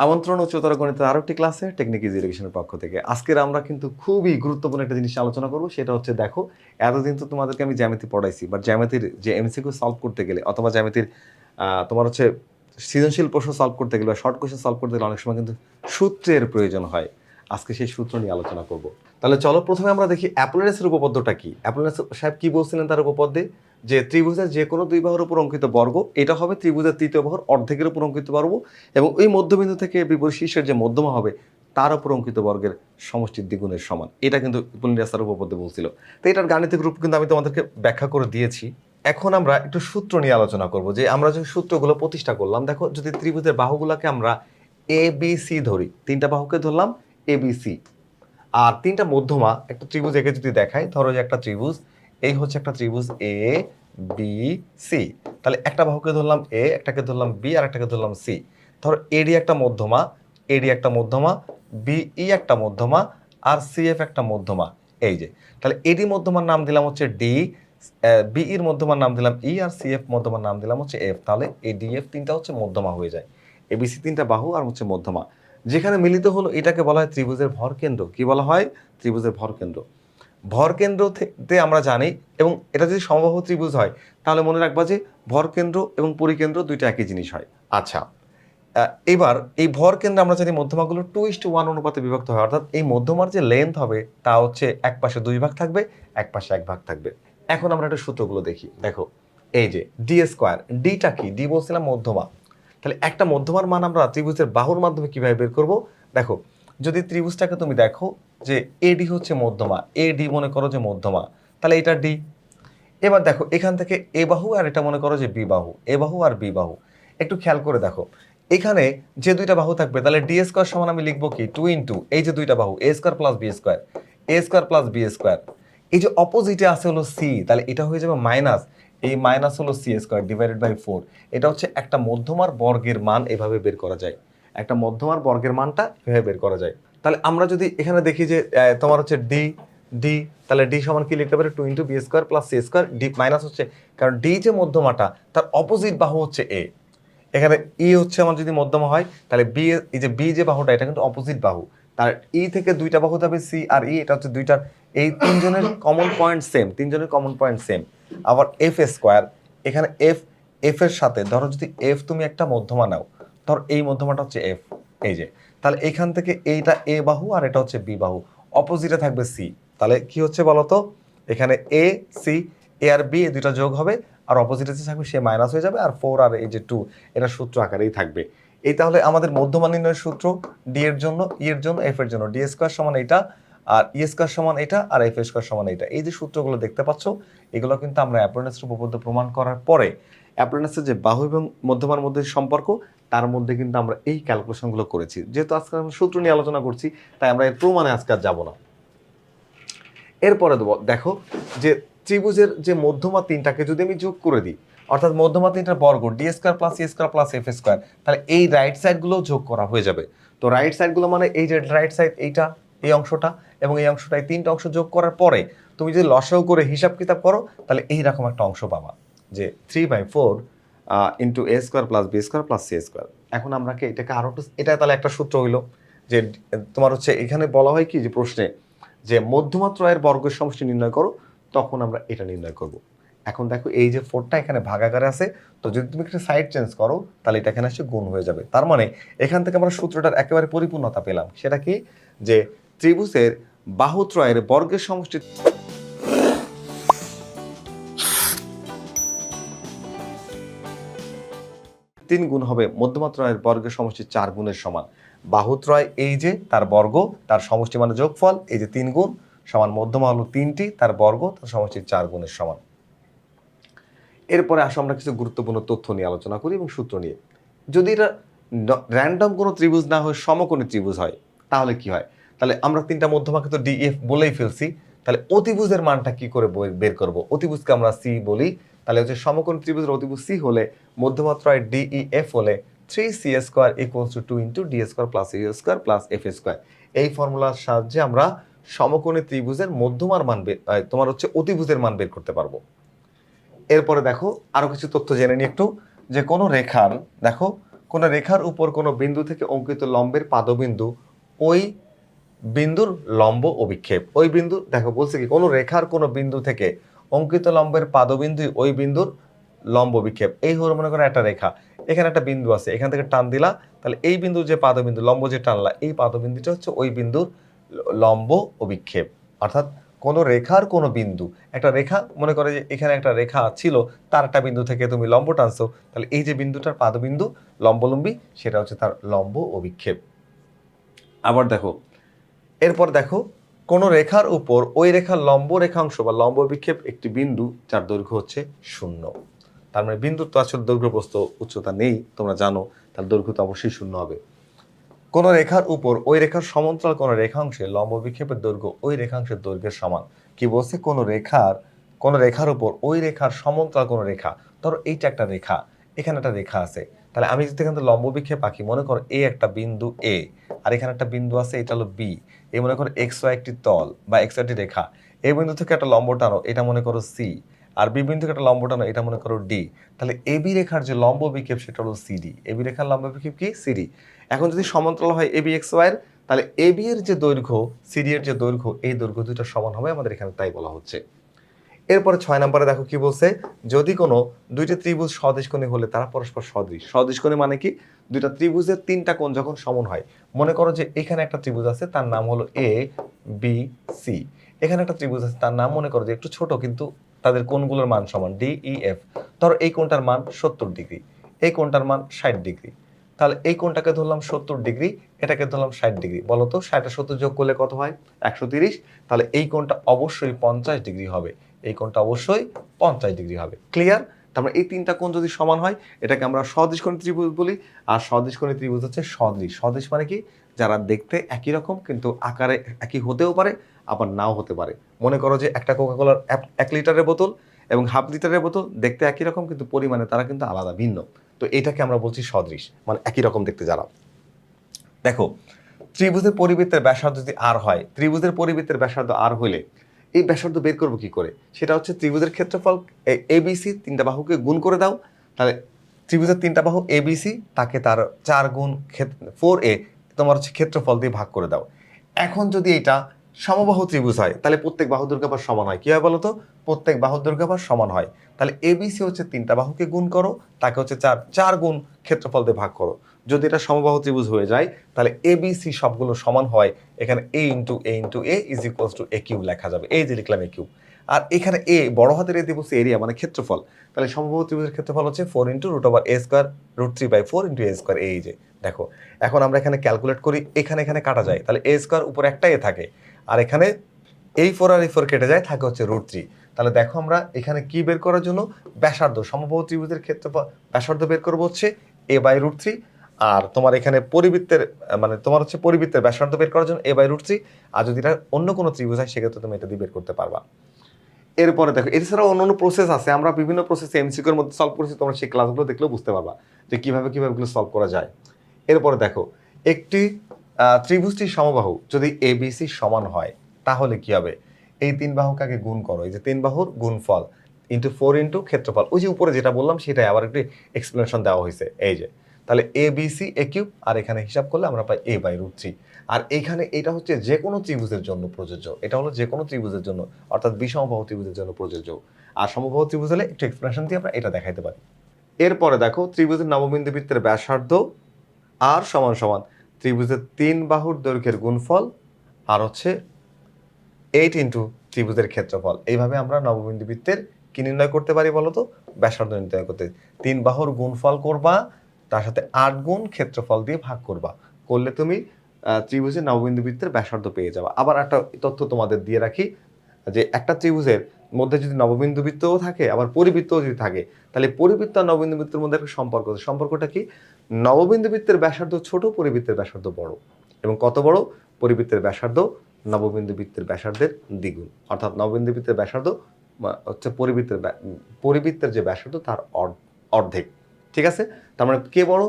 আমন্ত্রণ উচ্চতর গণিতের আরো একটি ক্লাসে টেকনিক ইজি এডুকেশনের পক্ষ থেকে। আজকের আমরা কিন্তু খুবই গুরুত্বপূর্ণ একটা জিনিস আলোচনা করব। সেটা হচ্ছে দেখো, এতদিন তো তোমাদেরকে আমি জ্যামিতি পড়াইছি, বাট জ্যামিতির যে এমসিকিউ সলভ করতে গেলে অথবা জ্যামিতির তোমার হচ্ছে সৃজনশীল প্রশ্ন সলভ করতে গেলে বা শর্ট কোয়েশ্চেন সলভ করতে গেলে অনেক সময় কিন্তু সূত্রের প্রয়োজন হয়। আজকে সেই সূত্র নিয়ে আলোচনা করব। তাহলে চলো প্রথমে আমরা দেখি অ্যাপোলোনিয়াসের উপপাদ্যটা কি। অ্যাপোলোনিয়াস সাহেব কি বলছিলেন তার উপপাদ্যে? যে ত্রিভুজের যে কোনো দুই বাহুর উপর অঙ্কিত বর্গ এটা হবে ত্রিভুজের তৃতীয় বাহুর অর্ধেকের উপর অঙ্কিত বর্গ, এবং ওই মধ্যবিন্দু থেকে বিপরীত শীর্ষের যে মধ্যমা হবে তার উপর অঙ্কিত বর্গের সমষ্টির দ্বিগুণের সমান। এটা কিন্তু অ্যাপোলোনিয়াসের উপপাদ্য বলছিল। তো এটার গাণিতিক রূপ কিন্তু আমি তোমাদেরকে ব্যাখ্যা করে দিয়েছি। এখন আমরা একটু সূত্র নিয়ে আলোচনা করব, যে আমরা যে সূত্রগুলো প্রতিষ্ঠা করলাম। দেখো, যদি ত্রিভুজের বাহুগুলোকে আমরা এ বি সি ধরি, তিনটা বাহুকে ধরলাম এ বি সি, আর তিনটা মধ্যমা একটা ত্রিভুজ একে যদি দেখাই, ধরো যে একটা ত্রিভুজ এই হচ্ছে একটা ত্রিভুজ এ বি সি, তাহলে একটা বাহুকে ধরলাম এ, একটাকে ধরলাম বি, আর একটাকে ধরলাম সি। ধরো এডি একটা মধ্যমা, এডি একটা মধ্যমা, বিই একটা মধ্যমা, আর সিএফ একটা মধ্যমা। এই যে, তাহলে এডি মধ্যমার নাম দিলাম হচ্ছে ডি, বিইর মধ্যমার নাম দিলাম ই, আর সিএফ মধ্যমার নাম দিলাম হচ্ছে এফ। তাহলে এডিএফ তিনটা হচ্ছে মধ্যমা হয়ে যায়। এবিসি তিনটা বাহু আর হচ্ছে মধ্যমা, যেখানে মিলিত হলো এটাকে বলা হয় ত্রিভুজের ভরকেন্দ্র। কি বলা হয়? ত্রিভুজের ভরকেন্দ্র। ভরকেন্দ্র থেকে আমরা জানি, এবং এটা যদি সমবাহু ত্রিভুজ হয় তাহলে মনে রাখবা যে ভরকেন্দ্র এবং পরিকেন্দ্র দুইটা একই জিনিস হয়। আচ্ছা, এবার এই ভরকেন্দ্র আমরা জানি মধ্যমাগুলো 2:1 অনুপাতে বিভক্ত হয়, অর্থাৎ এই মধ্যমার যে লেন্থ হবে তা হচ্ছে এক পাশে 2 ভাগ থাকবে, এক পাশে 1 ভাগ থাকবে। এখন আমরা একটা সূত্রগুলো দেখি। দেখো, এই যে ডি স্কোয়ার, ডিটা কি? ডি বলছিলাম মধ্যমা। তাহলে একটা মধ্যমার মান আমরা ত্রিভুজের বাহুর মাধ্যমে কিভাবে বের করব? দেখো, যদি ত্রিভুজটাকে তুমি দেখো যে এডি হচ্ছে মধ্যমা, এডি মনে করো যে মধ্যমা, তাহলে এটা ডি। এবার দেখো, এখান থেকে এ বাহু আর এটা মনে করো যে বি বাহু, এ বাহু আর বি বাহু। একটু খেয়াল করে দেখো, এখানে যে দুইটা বাহু থাকবে তাহলে ডি স্কোয়ার সমান আমি লিখবো কি 2 এই যে দুইটা বাহু এ স্কোয়ার প্লাস বি স্কোয়ার, এ স্কোয়ার প্লাস বি স্কোয়ার। এই যে অপোজিটে আছে হলো সি, তাহলে এটা হয়ে যাবে মাইনাস, এই মাইনাস হলো সি স্কোয়ার ডিভাইডেড বাই 4। এটা হচ্ছে একটা মধ্যমার বর্গের মান এভাবে বের করা যায়। একটা মধ্যমার বর্গের মানটা এভাবে বের করা যায়। তাহলে আমরা যদি এখানে দেখি যে তোমার হচ্ছে ডি, ডি, তাহলে ডি সমান কি লিখতে পারি? 2 B square plus C square. D minus হচ্ছে, কারণ ডি যে মধ্যমাটা তার অপোজিট বাহু হচ্ছে এ। এখানে ই হচ্ছে আমার যদি মধ্যমা হয়, তাহলে বি, এই যে বি যে বাহুটা এটা কিন্তু অপোজিট বাহু, তার ই থেকে দুইটা বাহু যাবে সি আর ই, এটা হচ্ছে দুইটার, এই তিনজনের কমন পয়েন্ট সেম, তিনজনের কমন পয়েন্ট সেম। আবার এফ স্কোয়ার, এখানে এফ, এফ এর সাথে ধরো যদি এফ তুমি একটা মধ্যমা নাও, ধর এই মধ্যমাটা হচ্ছে এফ, এই যে, তাহলে এখান থেকে এইটা এ বাহু আর এটা হচ্ছে বি বাহু, অপোজিটে থাকবে সি। তাহলে কি হচ্ছে বলতো? এখানে A C, A R B এই দুইটা যোগ হবে, আর অপোজিটে যে থাকবে সে মাইনাস হয়ে যাবে, আর 4 আর এই যে 2 এটা সূত্র আকারেই থাকবে। এই তাহলে আমাদের মধ্যমান নির্ণয়ের সূত্র ডি এর জন্য, ই এর জন্য, এফ এর জন্য ডি স্কোয়ার সমান এটা, আর ই স্কোয়ার সমান এটা, আর এফ স্কোয়ার সমান এটা। এই যে সূত্রগুলো দেখতে পাচ্ছ, এগুলো কিন্তু আমরা অ্যাপোলোনিয়াসের উপপাদ্য প্রমাণ করার পরে অ্যাপোলোনিয়াসের যে বাহু এবং মধ্যমার মধ্যে সম্পর্ক, তার মধ্যে কিন্তু আমরা এই ক্যালকুলেশনগুলো করেছি। যেহেতু আজকে আমরা সূত্র নিয়ে আলোচনা করছি, তাই আমরা এর প্রমাণে আজকে আর যাবো না। এরপরে দেখো, যে ত্রিভুজের যে মধ্যমা তিনটাকে যদি আমি যোগ করে দিই, অর্থাৎ মধ্যমা তিনটার বর্গ D square plus C square plus F square, তাহলে এই রাইট সাইডগুলো যোগ করা হয়ে যাবে। তো রাইট সাইডগুলো মানে এই যে রাইট সাইড এইটা, এই অংশটা এবং এই অংশটা, এই তিনটা অংশ যোগ করার পরে তুমি যদি লসাগু করে হিসাব কিতাব করো, তাহলে এইরকম একটা অংশ পাবা, যে 3/4 into A square plus B square plus C square. এখন আমরা কি এটাকে আরো একটু, এটা তাহলে একটা সূত্র হইলো যে তোমার হচ্ছে এখানে বলা হয় কি, যে প্রশ্নে যে মধ্যমাত্রয়ের বর্গের সমষ্টি নির্ণয় করো, তখন আমরা এটা নির্ণয় করব। এখন দেখো, এই যে 4টা এখানে ভাগাকারে আছে, তো যদি তুমি একটা সাইড চেঞ্জ করো তাহলে এটা এখানে এসে গুণ হয়ে যাবে। তার মানে এখান থেকে আমরা সূত্রটার একেবারে পরিপূর্ণতা পেলাম। সেটা কি? যে ত্রিভুজের বাহুত্রয়ের বর্গের সমষ্টি 3 গুণ হবে মধ্যমাত্রয়ের বর্গের সমষ্টি 4 গুণের সমান। বাহুত্রয় এই যে তার বর্গ, তার সমষ্টি মানে যোগফল, এই যে 3 গুণ সমান মধ্যমা হলো 3টি, তার বর্গ, তার সমষ্টি 4 গুণের সমান। এরপরে আসো আমরা কিছু গুরুত্বপূর্ণ তথ্য নিয়ে আলোচনা করি এবং সূত্র নিয়ে। যদি এটা র্যান্ডম কোনো ত্রিভুজ না হয়ে সমকোণী ত্রিভুজ হয়, তাহলে কি হয়? তাহলে আমরা তিনটা মধ্যমাকে তো ডিএফ বলেই ফেলছি, তাহলে অতিভুজের মানটা কি করে বের করব? অতিভুজকে আমরা সি বলি, তাহলে হচ্ছে সমকোণী ত্রিভুজের অতিভুজ সি হলে মধ্যমাত্রায় ডিইএফ হলে 3c square equals to 2 D square plus A square plus F square. এই ফর্মুলার সাহায্যে আমরা সমকোণী ত্রিভুজের মধ্যমার মান তোমার হচ্ছে অতিভুজের মান বের করতে পারবো। এরপরে দেখো আরো কিছু তথ্য জেনে নিই একটু, যে কোনো রেখার, দেখো কোনো রেখার উপর কোনো বিন্দু থেকে অঙ্কিত লম্বের পাদবিন্দু ওই বিন্দুর লম্ব অভিক্ষেপ। ওই বিন্দু দেখো বলছে কি, কোনো রেখার কোনো বিন্দু থেকে অঙ্কিত লম্বের পাদবিন্দু ওই বিন্দুর লম্ব বিক্ষেপ। এই হলো মনে করো একটা রেখা, এখানে একটা বিন্দু আছে, এখান থেকে টান দিলা, তাহলে এই বিন্দুর যে পাদবিন্দু লম্ব যে টানলা, এই পাদবিন্দুটা হচ্ছে ওই বিন্দুর লম্ব অভিক্ষেপ। অর্থাৎ কোনো রেখার কোনো বিন্দু, একটা রেখা মনে করে যে এখানে একটা রেখা ছিল, তার একটা বিন্দু থেকে তুমি লম্ব টানছো, তাহলে এই যে বিন্দুটার পাদবিন্দু লম্বলম্বী, সেটা হচ্ছে তার লম্ব অভিক্ষেপ। আবার দেখো, এরপর দেখো, কোনো রেখার উপর ওই রেখার লম্ব রেখাংশ বা লম্ব বিক্ষেপ একটি বিন্দু যার দৈর্ঘ্য হচ্ছে 0। তার মানে বিন্দুর তো আসলে দৈর্ঘ্য প্রস্থ উচ্চতা নেই, তোমরা জানো, তার দৈর্ঘ্য তো অবশ্যই 0 হবে। কোনো রেখার উপর ওই রেখার সমান্তরাল কোনো রেখাংশে লম্ব বিক্ষেপের দৈর্ঘ্য ওই রেখাংশের দৈর্ঘ্যের সমান। কি বলছে, কোনো রেখার উপর ওই রেখার সমান্তরাল কোনো রেখা, ধরো এইটা একটা রেখা, এখানে একটা রেখা আছে, তাহলে আমি যদি এখান থেকে লম্ব বিক্ষেপ আঁকি, মনে করো এ একটা বিন্দু এ, আর এখানে একটা বিন্দু আছে, এটা হলো বি, এই মনে করো এক্স ওয়াই একটি তল বা এক্স ওয়াই একটি রেখা, এই বিন্দু থেকে একটা লম্ব টানো, এটা মনে করো সি, আর বি বিন্দু থেকে একটা লম্ব টানো, এটা মনে করো ডি, তাহলে এবি রেখার যে লম্ব বিক্ষেপ সেটা হলো সিডি। এবি রেখার লম্ব বিক্ষেপ কি, সিডি। এখন যদি সমান্তরাল হয় এবি এক্স ওয়াই এর, তাহলে এবি এর যে দৈর্ঘ্য সিডি এর যে দৈর্ঘ্য, এই দৈর্ঘ্য দুটো সমান হবে, আমাদের এখানে তাই বলা হচ্ছে। এরপরে 6 নম্বরে দেখো কি বলছে, যদি কোনো দুইটা ত্রিভুজ সদৃশকোণী হলে তারা পরস্পর সদৃশ। সদৃশকোণী মানে কি, দুইটা ত্রিভুজের তিনটা কোণ যখন সমান হয়, মনে করো যে এখানে একটা ত্রিভুজ আছে, তার নাম হলো এ বি সি, এখানে একটা ত্রিভুজ আছে, তার নাম মনে করো যে একটু ছোট, কিন্তু তাদের কোণগুলোর মান সমান ডি ই এফ। ধরো এই কোণটার মান 70 ডিগ্রি, এই কোণটার মান 60 ডিগ্রি, তাহলে এই কোণটাকে ধরলাম 70 ডিগ্রি, এটাকে ধরলাম 60 ডিগ্রি। বলো তো 60 আর 70 যোগ করলে কত হয়, 130। তাহলে এই কোণটা অবশ্যই 50 ডিগ্রি হবে, এই কোণটা অবশ্যই 50 ডিগ্রি হবে। ক্লিয়ার? তারপরে এই তিনটা কোণ যদি সমান হয়, এটাকে আমরা সদৃশকোণী ত্রিভুজ বলি। আর সদৃশকোণী ত্রিভুজ হচ্ছে সদৃশ। সদৃশ মানে কি, যারা দেখতে একই রকম কিন্তু আকারে একই হতেও পারে, আবার নাও হতে পারে। মনে করো যে একটা কোকাকোলার 1 লিটারের বোতল এবং হাফ লিটারের বোতল দেখতে একই রকম, কিন্তু পরিমাণে তারা কিন্তু আলাদা, ভিন্ন। তো এটাকে আমরা বলছি সদৃশ, মানে একই রকম দেখতে যারা। দেখো, ত্রিভুজের পরিবৃত্তের ব্যাসার্ধ যদি আর হয়, ত্রিভুজের পরিবৃত্তের ব্যাসার্ধ আর হইলে এই ব্যাসার্ধ বের করবো কি করে, সেটা হচ্ছে ত্রিভুজের ক্ষেত্রফল এবিসি, তিনটা বাহুকে গুণ করে দাও, তাহলে ত্রিভুজের তিনটা বাহু এবিসি, তাকে তার 4 গুণ 4a তোমার হচ্ছে ক্ষেত্রফল দিয়ে ভাগ করে দাও। এখন যদি এটা সমবাহু ত্রিভুজ হয়, তাহলে প্রত্যেক বাহুর দৈর্ঘ্য আবার সমান হয়। কি হয় বলো তো, প্রত্যেক বাহুর দৈর্ঘ্য আবার সমান হয়। তাহলে এবিসি হচ্ছে তিনটা বাহুকে গুণ করো, তাকে হচ্ছে 4 গুণ ক্ষেত্রফল দিয়ে ভাগ করো। যদি এটা সমবাহু ত্রিভুজ হয়ে যায়, তাহলে এবিসি সবগুলো সমান হয়, এখানে A into A is equals to A cube লেখা যাবে। এই যে লিখলাম এ কিউব, আর এখানে এ বড় হাতের এ দিয়ে বলছে এরিয়া মানে ক্ষেত্রফল, তাহলে সমবাহু ত্রিভুজের ক্ষেত্রফল হচ্ছে 4 into root over a square root 3/4 into A square. এই যে দেখো, এখন আমরা এখানে ক্যালকুলেট করি, এখানে এখানে কাটা যায়, তাহলে এ স্কোয়ার উপরে একটা এ থাকে, আর এখানে এই 4 আর এই 4 কেটে যায়, থাকে হচ্ছে রুট 3। তাহলে দেখো আমরা এখানে কি বের করার জন্য, ব্যাসার্ধ, সমবাহু ত্রিভুজের ক্ষেত্রফল ব্যাসার্ধ বের করবো হচ্ছে a বাই রুট 3, আর তোমার এখানে পরিবৃত্তের মানে তোমার হচ্ছে পরিবৃত্তের ব্যাসার্ধ বের করার জন্য a বাই রুট 3। আর যদি এটা অন্য কোনো ত্রিভুজ হয়, সেক্ষেত্রে তুমি এটা দিয়ে বের করতে পারবা। এরপরে দেখো, এছাড়াও অন্যান্য প্রসেস আছে, আমরা বিভিন্ন প্রসেস এমসিকিউর মধ্যে সলভ করেছি, তোমরা সেই ক্লাসগুলো দেখলেও বুঝতে পারবা যে কিভাবে এগুলো সলভ করা যায়। এরপরে দেখো, একটি ত্রিভুজটির সমবাহু যদি এবিসি সমান হয়, তাহলে কি হবে, এই তিন বাহুকে আগে গুণ করো, এই যে তিন বাহুর গুণফল ইন্টু 4 ইন্টু ক্ষেত্রফল, ওই যে উপরে যেটা বললাম সেটাই আবার একটি এক্সপ্লেনেশন দেওয়া হয়েছে। এই যে তাহলে A B C A cube, আর এখানে হিসাব করলে আমরা পাই a বাই রুট 3। আর এখানে এটা হচ্ছে যে কোনো ত্রিভুজের জন্য প্রযোজ্য, এটা হলো যে কোনো ত্রিভুজের জন্য, অর্থাৎ বিষমবাহু ত্রিভুজের জন্য প্রযোজ্য। আর সমবাহু ত্রিভুজ হলে একটু এক্সপ্লেনেশন দিয়ে আমরা এটা দেখাইতে পারি। এরপরে দেখো, ত্রিভুজের নববিন্দু বৃত্তের ব্যাসার্ধ আর সমান সমান ত্রিভুজের 3 বাহুর দৈর্ঘ্যের গুণফল, আর হচ্ছে 8 ইন্টু ত্রিভুজের ক্ষেত্রফল। এইভাবে আমরা নববিন্দু বৃত্তের কি নির্ণয় করতে পারি বলো তো, ব্যাসার্ধ নির্ণয় করতে। 3 বাহুর গুণফল করবা, তার সাথে 8 গুণ ক্ষেত্রফল দিয়ে ভাগ করবা, করলে তুমি ত্রিভুজের নববিন্দু বৃত্তের ব্যাসার্ধ পেয়ে যাবা। আবার একটা তথ্য তোমাদের দিয়ে রাখি, যে একটা ত্রিভুজের মধ্যে যদি নববিন্দু বৃত্তও থাকে, আবার পরিবৃত্তও যদি থাকে, তাহলে পরিবৃত্ত আর নববিন্দু বৃত্তের মধ্যে একটা সম্পর্ক আছে। সম্পর্কটা কি, নববিন্দু বৃত্তের ব্যাসার্ধ ছোট, পরিবৃত্তের ব্যাসার্ধ বড়। এবং কত বড়, পরিবৃত্তের ব্যাসার্ধ নববিন্দু বৃত্তের ব্যাসার্ধের দ্বিগুণ। অর্থাৎ নববিন্দু বৃত্তের ব্যাসার্ধ হচ্ছে পরিবৃত্তের যে ব্যাসার্ধ তার অর্ধেক। ঠিক আছে, তার মানে কে বড়,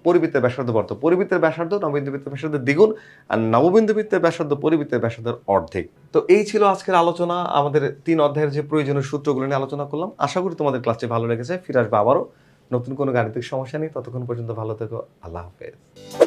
পরিবৃত্তের ব্যাসার্ধ বড়। তো পরিবৃত্তের ব্যাসার্ধ নববিন্দু বৃত্তের ব্যাসার্ধের দ্বিগুণ, আর নববিন্দু বৃত্তের ব্যাসার্ধ পরিবৃত্তের ব্যাসার্ধের অর্ধেক। তো এই ছিল আজকের আলোচনা, আমাদের 3 অধ্যায়ের যে প্রয়োজনীয় সূত্রগুলো নিয়ে আলোচনা করলাম। আশা করি তোমাদের ক্লাসটি ভালো লেগেছে। ফিরে আসবে আবারও নতুন কোনো গাণিতিক সমস্যা নেই, ততক্ষণ পর্যন্ত ভালো থেকো। আল্লাহ হাফেজ।